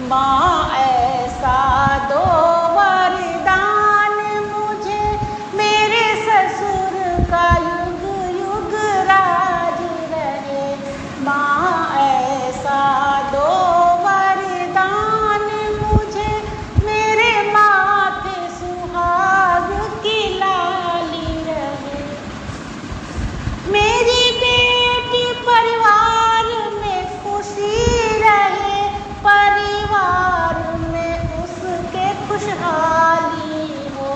माँ ऐसा दो वरदान मुझे, मेरे ससुर का युग युग राज रहे। माँ ऐसा दो वरदान मुझे, मेरे माथे सुहाग की लाली रहे। मेरी बेटी परिवार में खुशी रहे, परिवार में उसके खुशहाली हो।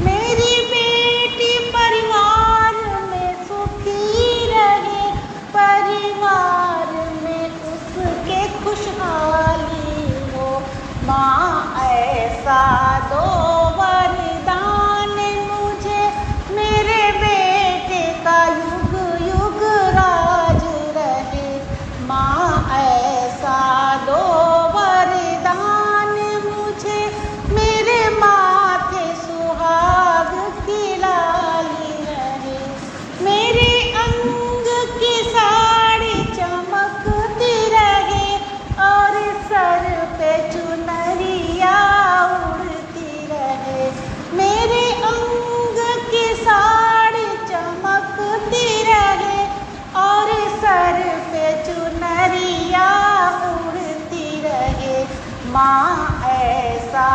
मेरी बेटी परिवार में सुखी रहे, परिवार में उसके खुशहाली हो। माँ ऐसा दो वरदान मुझे, मेरे बेटे का युग युग राज रहे। माँ ऐसा दो वरदान मुझे, मेरे माथे सुहाग की लाली रहे। मेरे अंग की साड़ी चमकती रहे, और सर पे चुनरिया उड़ती रहे। मेरे अंग की साड़ी चमकती रहे, और सर पे चुनरिया उड़ती रहे। माँ ऐसा